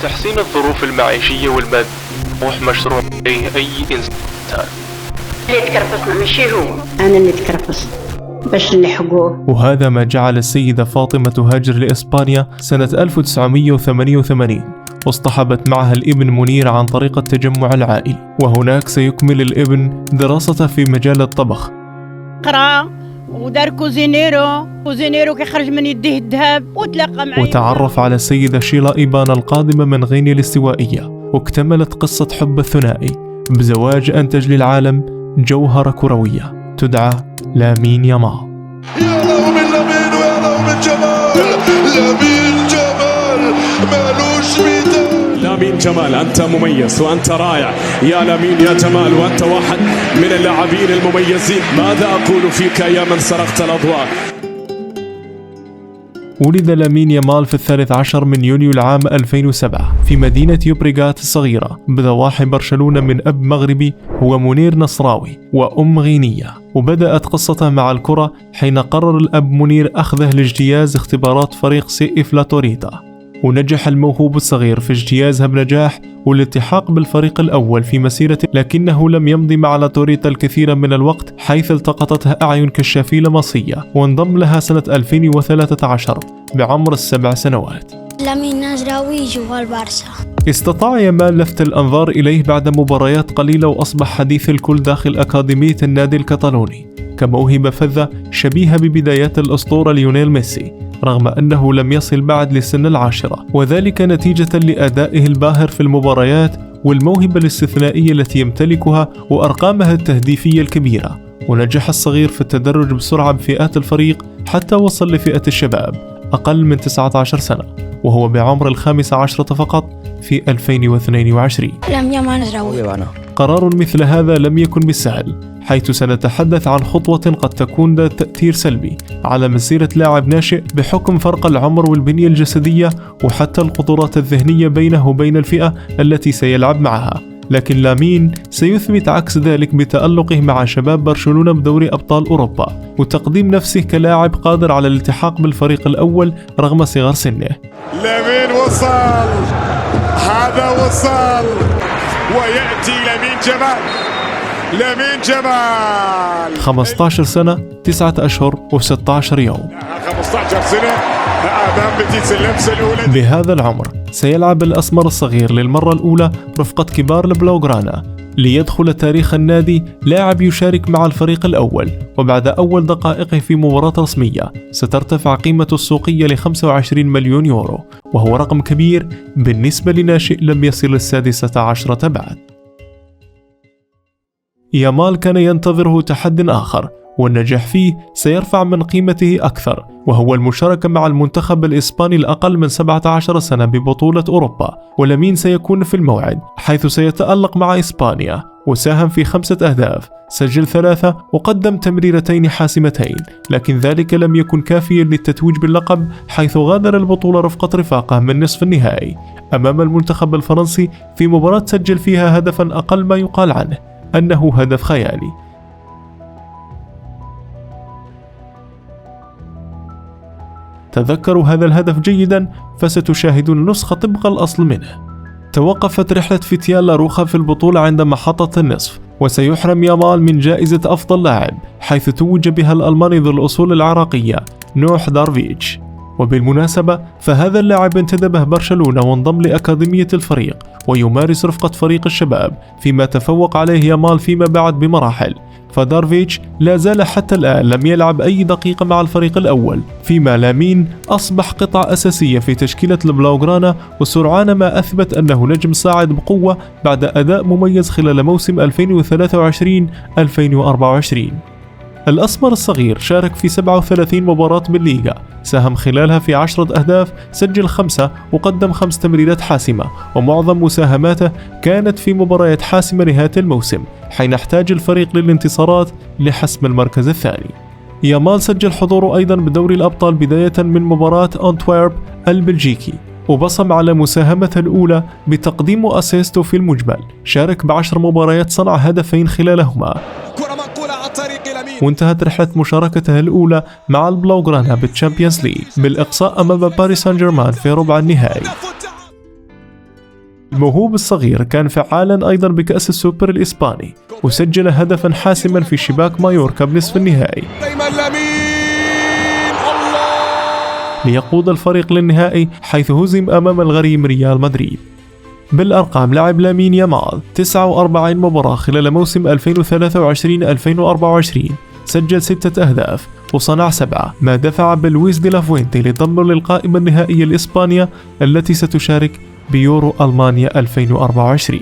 تحسين الظروف المعيشية والمادية طموح مشروع أي إنسان. اللي تكرفصنا ماشي هو، أنا اللي تكرفص باش نلحقوه. وهذا ما جعل السيدة فاطمة تهاجر لإسبانيا سنة 1988، واصطحبت معها الابن منير عن طريق التجمع العائلي، وهناك سيكمل الابن دراسته في مجال الطبخ. قرأ ودار كوزينيرو كيخرج من يديه الذهب وتلاقى معي، وتعرف على السيدة شيلا إيبان القادمة من غينيا الاستوائية، واكتملت قصة حب الثنائي بزواج أنتج للعالم جوهرة كروية تدعى لامين يامال. يا له من لامين ويا له من جمال، لامين جمال مالوش مثال. لامين جمال أنت مميز وأنت رائع يا لامين يا جمال، وأنت واحد من اللاعبين المميزين. ماذا أقول فيك يا من سرقت الأضواء؟ ولد لامين يامال في 13 من يونيو العام 2007 في مدينة يوبريغات الصغيرة بضواحي برشلونة من أب مغربي هو منير نصراوي وأم غينية. وبدأت قصته مع الكرة حين قرر الأب منير أخذه لاجتياز اختبارات فريق سي إف لا توريتا، ونجح الموهوب الصغير في اجتيازها بنجاح والالتحاق بالفريق الأول في مسيرته، لكنه لم يمضي مع لا توريتا الكثير من الوقت حيث التقطته أعين كشافي لمصية، وانضم لها سنة 2013 بعمر 7 سنوات. لامين نصراوي جوا البارسا. استطاع يامال لفت الأنظار إليه بعد مباريات قليلة، وأصبح حديث الكل داخل أكاديمية النادي الكتالوني كموهبة فذة شبيهة ببدايات الأسطورة ليونيل ميسي، رغم أنه لم يصل بعد لسن 10، وذلك نتيجة لأدائه الباهر في المباريات والموهبة الاستثنائية التي يمتلكها وأرقامها التهديفية الكبيرة. ونجح الصغير في التدرج بسرعة بفئات الفريق حتى وصل لفئة الشباب أقل من 19 سنة، وهو بعمر 15 فقط في 2022. قرار مثل هذا لم يكن بالسهل، حيث سنتحدث عن خطوة قد تكون ذات تأثير سلبي على مسيرة لاعب ناشئ بحكم فرق العمر والبنية الجسدية وحتى القدرات الذهنية بينه وبين الفئة التي سيلعب معها. لكن لامين سيثبت عكس ذلك بتألقه مع شباب برشلونة بدوري أبطال أوروبا، وتقديم نفسه كلاعب قادر على الالتحاق بالفريق الأول رغم صغر سنه. لامين وصل، هذا وصل، ويأتي لامين جمال 15 سنة 9 أشهر و16 يوم. 15 سنة أمام بتيس اللمسة الأولى. بهذا العمر سيلعب الأسمر الصغير للمرة الأولى رفقة كبار البلوغرانا ليدخل تاريخ النادي لاعب يشارك مع الفريق الأول، وبعد أول دقائقه في مباراة رسمية سترتفع قيمته السوقية ل 25 مليون يورو، وهو رقم كبير بالنسبة لناشئ لم يصل 16 بعد. يامال كان ينتظره تحد آخر، والنجاح فيه سيرفع من قيمته أكثر، وهو المشاركة مع المنتخب الإسباني الأقل من 17 سنة ببطولة أوروبا. ولامين سيكون في الموعد، حيث سيتألق مع إسبانيا وساهم في 5 أهداف، سجل 3 وقدم تمريرتين حاسمتين، لكن ذلك لم يكن كافيا للتتويج باللقب، حيث غادر البطولة رفقة رفاقه من نصف النهائي أمام المنتخب الفرنسي في مباراة سجل فيها هدفا أقل ما يقال عنه أنه هدف خيالي. تذكروا هذا الهدف جيدا فستشاهدون نسخة طبق الأصل منه. توقفت رحلة فتيان لاروخا في البطولة عند محطة النصف، وسيحرم يامال من جائزة أفضل لاعب، حيث توج بها الألماني ذو الأصول العراقية نوح دارفيتش. وبالمناسبة فهذا اللاعب انتدبه برشلونة وانضم لأكاديمية الفريق، ويمارس رفقة فريق الشباب، فيما تفوق عليه يامال فيما بعد بمراحل. فدارفيتش لا زال حتى الآن لم يلعب أي دقيقة مع الفريق الأول، فيما لامين أصبح قطعة أساسية في تشكيلة البلاوغرانا، وسرعان ما أثبت أنه نجم صاعد بقوة بعد أداء مميز خلال موسم 2023-2024. الأسمر الصغير شارك في 37 مباراة بالليغا، ساهم خلالها في 10 أهداف، سجل 5 وقدم 5 تمريرات حاسمة، ومعظم مساهماته كانت في مباريات حاسمة نهاية الموسم، حين احتاج الفريق للانتصارات لحسم المركز الثاني. يامال سجل حضوره أيضا بدوري الأبطال بداية من مباراة أنتويرب البلجيكي، وبصم على مساهمته الأولى بتقديم أسيستو في المجمل. شارك ب10 مباريات، صنع هدفين خلالهما. وانتهت رحلة مشاركته الأولى مع البلوغرانا بالتشامبيونز ليج بالإقصاء أمام باريس سان جيرمان في ربع النهائي. الموهوب الصغير كان فعالا أيضا بكأس السوبر الإسباني، وسجل هدفا حاسما في شباك مايوركا بنصف النهائي ليقود الفريق للنهائي، حيث هزم أمام الغريم ريال مدريد. بالأرقام، لعب لامين يامال 49 مباراة خلال موسم 2023-2024، سجل 6 أهداف وصنع 7، ما دفع بلويس دي لافوينتي لضمه للقائمة النهائية لإسبانيا التي ستشارك بيورو ألمانيا 2024.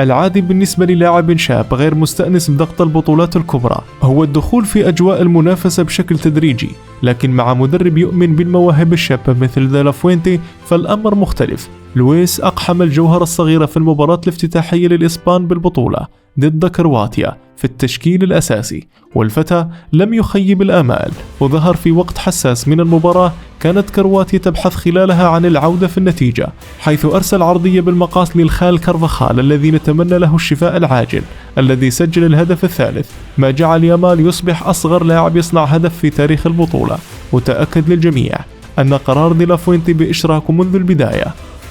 العادي بالنسبة للاعب شاب غير مستأنس بضغط البطولات الكبرى هو الدخول في أجواء المنافسة بشكل تدريجي، لكن مع مدرب يؤمن بالمواهب الشابة مثل دي لافوينتي فالأمر مختلف. لويس أقحم الجوهرة الصغيرة في المباراة الافتتاحية للإسبان بالبطولة ضد كرواتيا في التشكيل الأساسي، والفتى لم يخيب الآمال وظهر في وقت حساس من المباراة كانت كرواتيا تبحث خلالها عن العودة في النتيجة، حيث أرسل عرضية بالمقاس للخال كارفاخال الذي نتمنى له الشفاء العاجل، الذي سجل الهدف الثالث، ما جعل يامال يصبح أصغر لاعب يصنع هدف في تاريخ البطولة. وتأكد للجميع أن قرار دي لافوينتي بإشراكه منذ البداية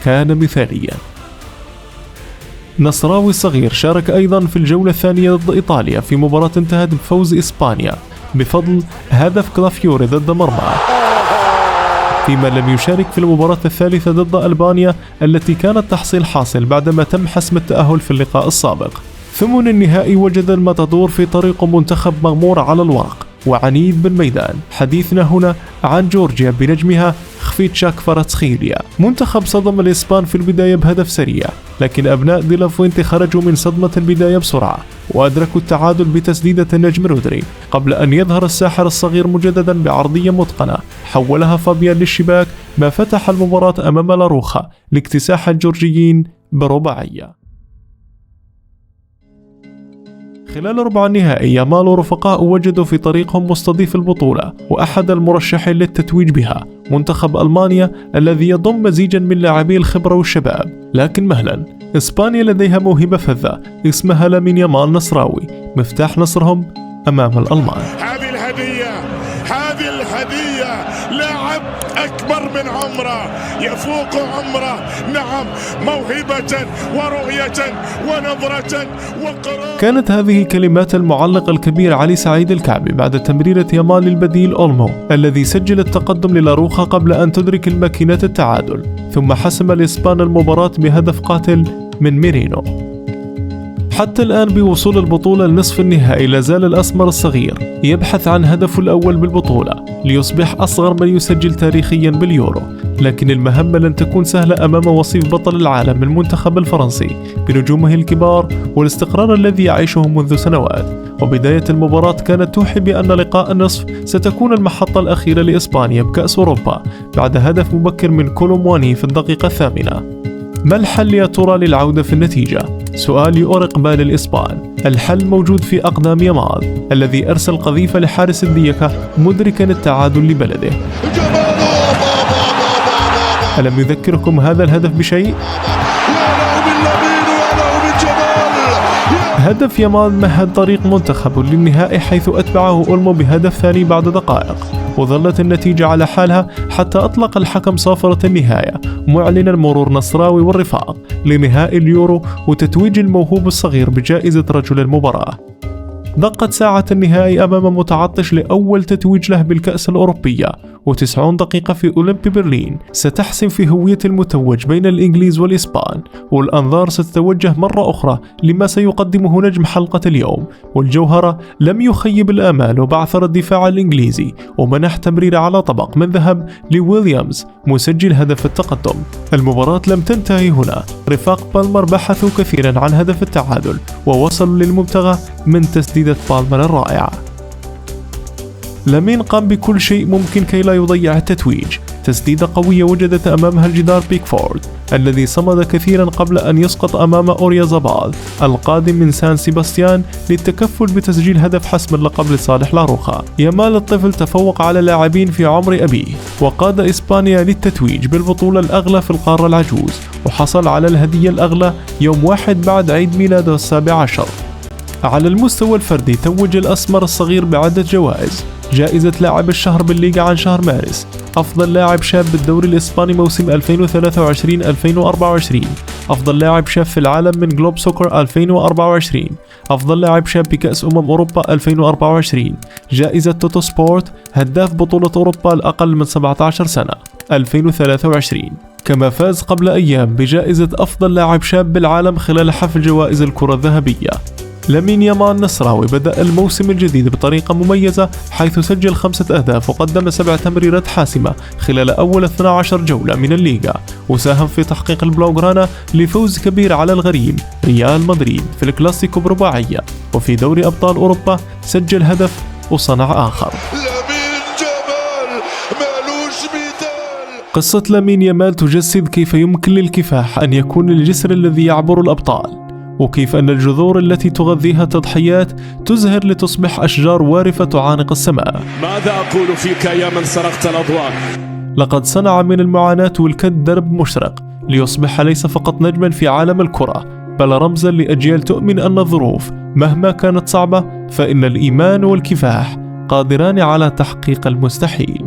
كان مثاليا. نصراوي الصغير شارك أيضا في الجولة الثانية ضد إيطاليا في مباراة انتهت بفوز إسبانيا بفضل هدف كلافيوري ضد مرمى، فيما لم يشارك في المباراة الثالثة ضد ألبانيا التي كانت تحصيل حاصل بعدما تم حسم التأهل في اللقاء السابق. ثمن النهائي وجد الماتادور في طريق منتخب مغمور على الورق وعنيد بالميدان. حديثنا هنا عن جورجيا بنجمها خفيتشا كفاراتسخيليا. منتخب صدم الإسبان في البداية بهدف سريع، لكن أبناء دي لافوينتي خرجوا من صدمة البداية بسرعة وأدركوا التعادل بتسديدة النجم رودري، قبل أن يظهر الساحر الصغير مجددا بعرضية متقنة حولها فابيان للشباك، ما فتح المباراة أمام لاروخا لاكتساح الجورجيين برباعية. خلال ربع النهائي، يامال ورفقاء وجدوا في طريقهم مستضيف البطولة وأحد المرشحين للتتويج بها، منتخب ألمانيا الذي يضم مزيجا من لاعبي الخبرة والشباب. لكن مهلا، إسبانيا لديها موهبة فذة اسمها لامين يامال نصراوي، مفتاح نصرهم أمام الألمان. هذه الهدية لاعب أكبر من عمره، يفوق عمره، نعم، موهبة ورؤية ونظرة وقرار. كانت هذه كلمات المعلق الكبير علي سعيد الكعبي بعد تمريرة يامال للبديل أولمو الذي سجل التقدم للاروخا قبل أن تدرك الماكينات التعادل، ثم حسم الإسبان المباراة بهدف قاتل من ميرينو. حتى الآن بوصول البطولة لنصف النهائي لازال الأسمر الصغير يبحث عن هدفه الأول بالبطولة ليصبح أصغر من يسجل تاريخيا باليورو، لكن المهمة لن تكون سهلة أمام وصيف بطل العالم المنتخب الفرنسي بنجومه الكبار والاستقرار الذي يعيشه منذ سنوات. وبداية المباراة كانت توحي بأن لقاء النصف ستكون المحطة الأخيرة لإسبانيا بكأس أوروبا بعد هدف مبكر من كولومواني في الدقيقة 8. ما الحل يا ترى للعودة في النتيجة؟ سؤال يؤرق بال الإسبان. الحل موجود في أقدام يامال الذي أرسل قذيفة لحارس الديكا مدركا التعادل لبلده. ألم يذكركم هذا الهدف بشيء؟ هدف يامال مهد طريق منتخبه للنهائي، حيث أتبعه أولمو بهدف ثاني بعد دقائق، وظلت النتيجة على حالها حتى أطلق الحكم صافرة النهاية معلنا مرور نصراوي والرفاق لنهائي اليورو وتتويج الموهوب الصغير بجائزة رجل المباراة. دقت ساعة النهائي أمام متعطش لأول تتويج له بالكأس الأوروبية، و90 دقيقة في أولمبي برلين ستحسم في هوية المتوج بين الإنجليز والإسبان، والأنظار ستتوجه مرة أخرى لما سيقدمه نجم حلقة اليوم. والجوهرة لم يخيب الآمال وبعثر الدفاع الإنجليزي ومنح تمرير على طبق من ذهب لويليامز مسجل هدف التقدم. المباراة لم تنتهي هنا، رفاق بالمر بحثوا كثيرا عن هدف التعادل ووصلوا للمبتغى من تسديدة بالمر الرائعة. لامين قام بكل شيء ممكن كي لا يضيع التتويج. تسديدة قوية وجدت أمامها الجدار بيكفورد الذي صمد كثيرا قبل أن يسقط أمام أوريازابال القادم من سان سيباستيان للتكفل بتسجيل هدف حسم اللقب لصالح لاروخا. يامال الطفل تفوق على لاعبين في عمر أبيه وقاد إسبانيا للتتويج بالبطولة الأغلى في القارة العجوز، وحصل على الهدية الأغلى يوم 1 بعد عيد ميلاده 17. على المستوى الفردي توج الأسمر الصغير بعدة جوائز: جائزة لاعب الشهر بالليغا عن شهر مارس، أفضل لاعب شاب بالدوري الإسباني موسم 2023-2024، أفضل لاعب شاب في العالم من جلوب سوكر 2024، أفضل لاعب شاب بكأس أوروبا 2024، جائزة توتو سبورت هداف بطولة أوروبا الأقل من 17 سنة 2023. كما فاز قبل أيام بجائزة أفضل لاعب شاب بالعالم خلال حفل جوائز الكرة الذهبية. لامين يامال النصراوي بدأ الموسم الجديد بطريقة مميزة، حيث سجل 5 أهداف وقدم 7 تمريرات حاسمة خلال أول 12 جولة من الليغا، وساهم في تحقيق البلاوغرانا لفوز كبير على الغريم ريال مدريد في الكلاسيكو برباعية. وفي دوري أبطال أوروبا سجل هدف وصنع آخر. قصة لامين يامال تجسد كيف يمكن للكفاح أن يكون الجسر الذي يعبر الأبطال، وكيف أن الجذور التي تغذيها التضحيات تزهر لتصبح أشجار وارفة تعانق السماء. ماذا أقول فيك يا من سرقت الأضواء؟ لقد صنع من المعاناة والكد درب مشرق ليصبح ليس فقط نجما في عالم الكرة، بل رمزا لأجيال تؤمن أن الظروف مهما كانت صعبة فإن الإيمان والكفاح قادران على تحقيق المستحيل.